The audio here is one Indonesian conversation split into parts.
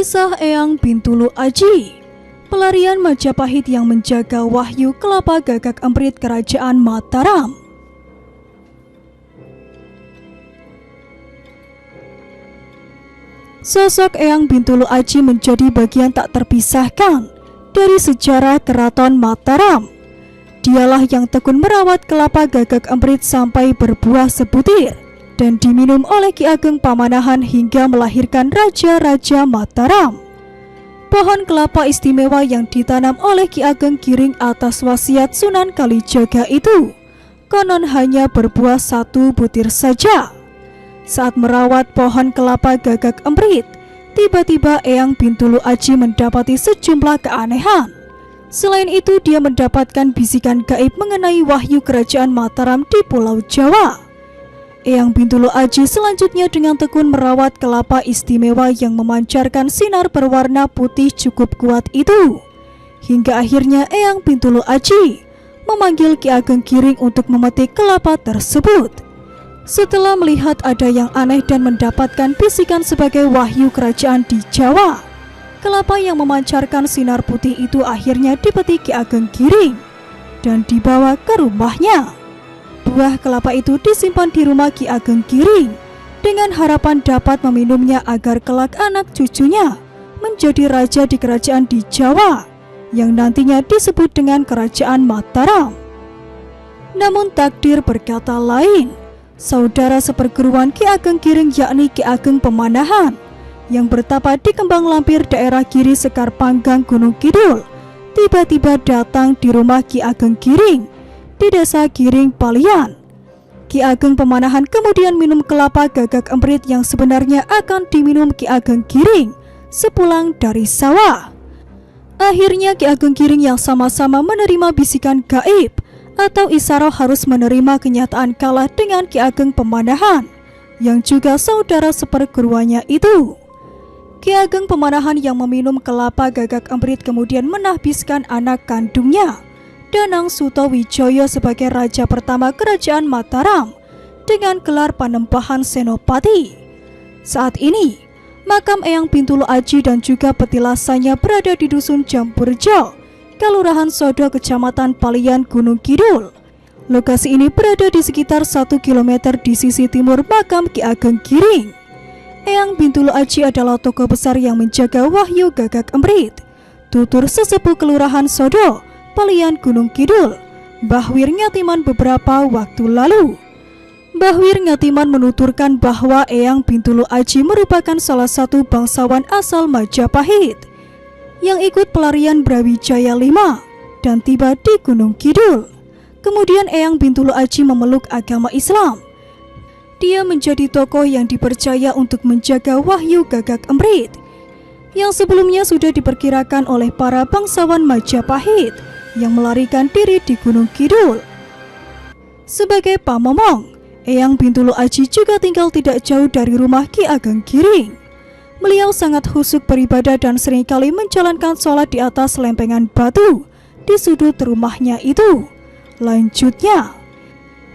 Kisah Eyang Bintulu Aji, pelarian Majapahit yang menjaga wahyu kelapa gagak emprit Kerajaan Mataram. Sosok Eyang Bintulu Aji menjadi bagian tak terpisahkan dari sejarah Keraton Mataram. Dialah yang tekun merawat kelapa gagak emprit sampai berbuah sebutir dan diminum oleh Ki Ageng Pamanahan hingga melahirkan Raja-Raja Mataram. Pohon kelapa istimewa yang ditanam oleh Ki Ageng Giring atas wasiat Sunan Kalijaga itu konon hanya berbuah 1 butir saja. Saat merawat pohon kelapa gagak emprit, tiba-tiba Eyang Bintulu Aji mendapati sejumlah keanehan. Selain itu, dia mendapatkan bisikan gaib mengenai wahyu Kerajaan Mataram di Pulau Jawa. Eyang Bintulu Aji selanjutnya dengan tekun merawat kelapa istimewa yang memancarkan sinar berwarna putih cukup kuat itu. Hingga akhirnya Eyang Bintulu Aji memanggil Ki Ageng Giring untuk memetik kelapa tersebut. Setelah melihat ada yang aneh dan mendapatkan bisikan sebagai wahyu kerajaan di Jawa, kelapa yang memancarkan sinar putih itu akhirnya dipetik Ki Ageng Giring dan dibawa ke rumahnya. Buah kelapa itu disimpan di rumah Ki Ageng Giring dengan harapan dapat meminumnya agar kelak anak cucunya menjadi raja di kerajaan di Jawa yang nantinya disebut dengan Kerajaan Mataram. Namun takdir berkata lain. Saudara seperguruan Ki Ageng Giring yakni Ki Ageng Pamanahan yang bertapa di Kembang Lampir daerah Giri Sekar Panggang Gunung Kidul tiba-tiba datang di rumah Ki Ageng Giring di desa Giring Palian. Ki Ageng Pamanahan kemudian minum kelapa gagak emprit yang sebenarnya akan diminum Ki Ageng Giring sepulang dari sawah. Akhirnya Ki Ageng Giring yang sama-sama menerima bisikan gaib atau isyarat harus menerima kenyataan kalah dengan Ki Ageng Pamanahan yang juga saudara seperguruannya itu. Ki Ageng Pamanahan yang meminum kelapa gagak emprit kemudian menahbiskan anak kandungnya, Danang Sutawijaya, sebagai raja pertama Kerajaan Mataram dengan gelar Panembahan Senopati. Saat ini, makam Eyang Bintulu Aji dan juga petilasannya berada di Dusun Jampurjo, Kelurahan Sodo, Kecamatan Palian, Gunung Kidul. Lokasi ini berada di sekitar 1 km di sisi timur makam Ki Ageng Giring. Eyang Bintulu Aji adalah tokoh besar yang menjaga wahyu gagak emprit. Tutur sesepuh Kelurahan Sodo, Palian, Gunung Kidul, Mbah Wir Ngatiman beberapa waktu lalu. Mbah Wir Ngatiman menuturkan bahwa Eyang Bintulu Aji merupakan salah satu bangsawan asal Majapahit yang ikut pelarian Brawijaya V dan tiba di Gunung Kidul. Kemudian Eyang Bintulu Aji memeluk agama Islam. Dia menjadi tokoh yang dipercaya untuk menjaga wahyu gagak emprit yang sebelumnya sudah diperkirakan oleh para bangsawan Majapahit yang melarikan diri di Gunung Kidul. Sebagai pamomong, Eyang Bintulu Aji juga tinggal tidak jauh dari rumah Ki Ageng Giring. Beliau sangat khusyuk beribadah dan seringkali menjalankan sholat di atas lempengan batu di sudut rumahnya itu. Lanjutnya,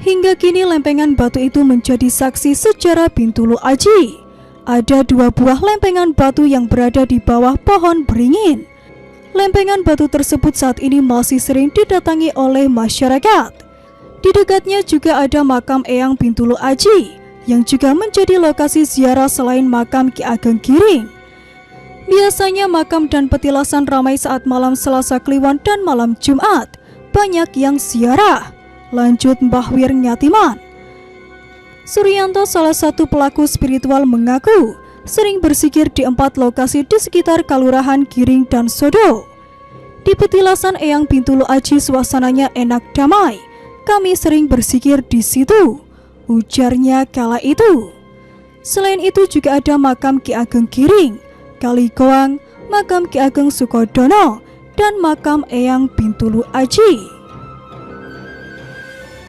hingga kini lempengan batu itu menjadi saksi sejarah Bintulu Aji. Ada 2 buah lempengan batu yang berada di bawah pohon beringin. Lempengan batu tersebut saat ini masih sering didatangi oleh masyarakat. Di dekatnya juga ada makam Eyang Bintulu Aji yang juga menjadi lokasi ziarah selain makam Ki Ageng Giring. Biasanya makam dan petilasan ramai saat malam Selasa Kliwon dan malam Jumat. Banyak yang ziarah. Lanjut Mbah Wir Ngatiman. Suryanto, salah satu pelaku spiritual, mengaku sering berzikir di 4 lokasi di sekitar Kelurahan Giring dan Sodo. Di petilasan Eyang Bintulu Aji suasananya enak damai. Kami sering berzikir di situ, ujarnya kala itu. Selain itu juga ada makam Ki Ageng Giring, Kaligoang, makam Ki Ageng Sukodono, dan makam Eyang Bintulu Aji.